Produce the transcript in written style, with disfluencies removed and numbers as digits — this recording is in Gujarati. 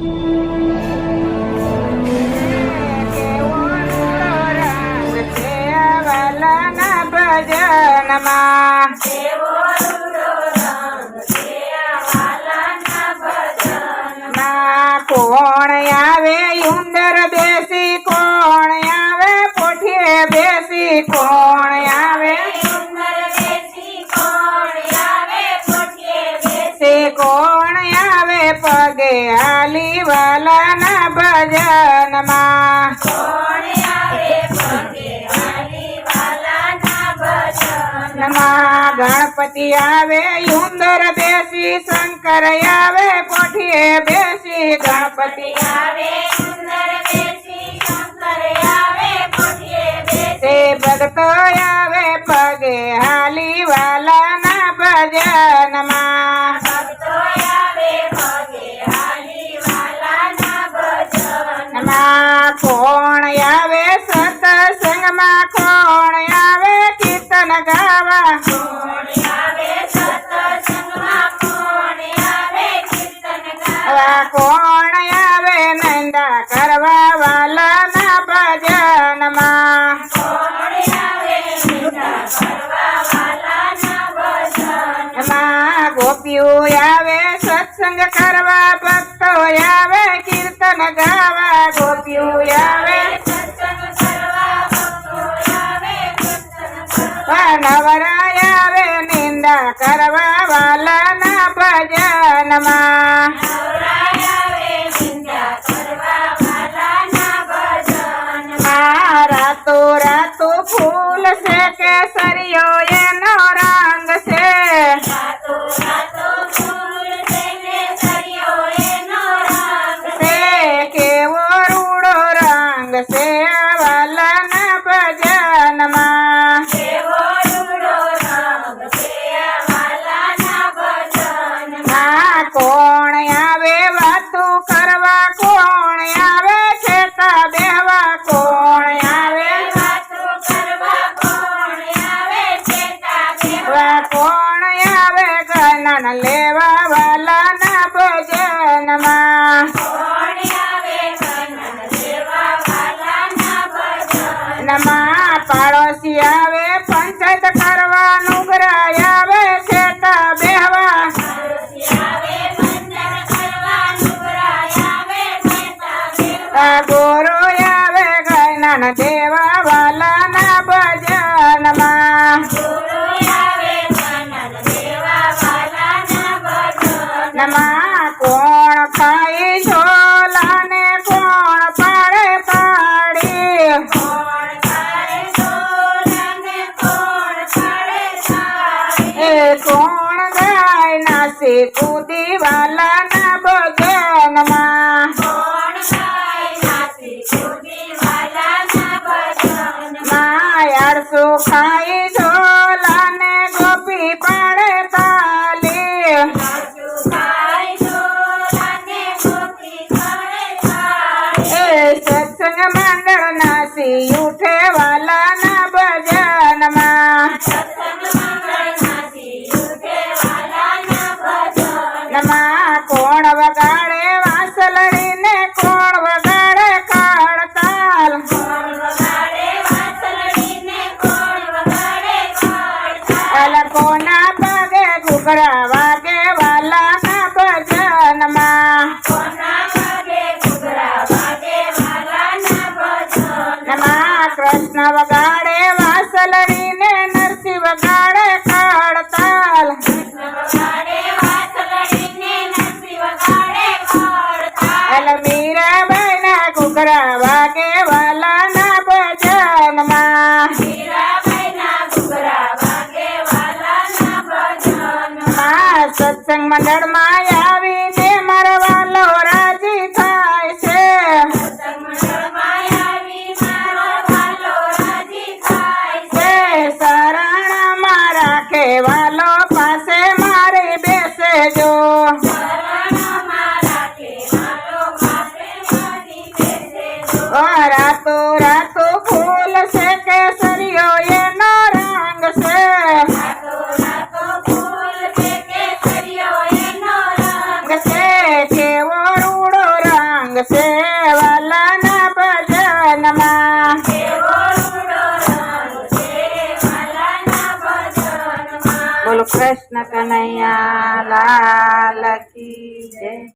કેવો રૂડો રંગ છે વાલાના ભજનમાં. કોણ આવે ઉંદર બેસી, કોણ આવે પોઠીએ બેસી, કોણ આવે કોણ આવે પગે હાલી વાલાના ભજનમાં. ગણપતિ આવે ઉંદર બેસી, શંકર આવે પોઠીએ બેસી, ગણપતિ ભક્તો આવે પગે હાલી વાલાના ભજનમાં. કોણ આવે સત્સંગમાં, કોણ આવે કીર્તન ગાવા, કોણ આવે નંદા કરવા વાલાના ભજનમાં. ગોપીઓ આવે સત્સંગ કરવા, ભક્તો આવે કીર્તન ગાવા, ગોપીઓ આવે નવરાય આવે નિંદા કરવા વાલાના ભજનમાં. રાતો રાતો ફૂલ છે, કેસરીયો એનો રંગ છે, કેવો રૂડો રંગ છે વાલાના ભજનમાં. કોણ આવે વાતું કરવા, કોણ આવે છેટા બેહવા, કોણ આવે કોણ આવે ગણન લેવા વાલાના ભજનમાં. પાડોશી આવે પંચાયત કરવા, નુગરા આવે છેટા બેહવા, ગોરો આવે ગણન દેવા વાલાના ભજનમાં. કોણ ખાઈ ઝોલા ને કોણ પાડે પાડી, કોણ ગાય નાસી કૂદી વાલાના ભજનમાં. માયાળસુ ખાઈ ઝોલા ને ગોપી પાડે તાલી, સત્સંગ મંડળ નાસી ઉઠે વાલાના ભજનમાં. કોણ વગાડે વાંસલડી ને કોણ વગાડે કાળતાલ, કોના પગે ઘૂઘરા વાગે વાલાના ભજનમાં. કૃષ્ણ વગાડે વાંસલડી ને નરસિંહ વગાડે કાળતાલ, મીરાબાઈ ના ઘૂઘરા વાગે વાલાના ભજનમાં. સત્સંગ મંડળમાં આવીને મારો વાલો રાજી થાય છે, શરણમાં રાખે વાલો પાસે મારે બેસે જો. બોલો કૃષ્ણ કનૈયા લાલ કી જય.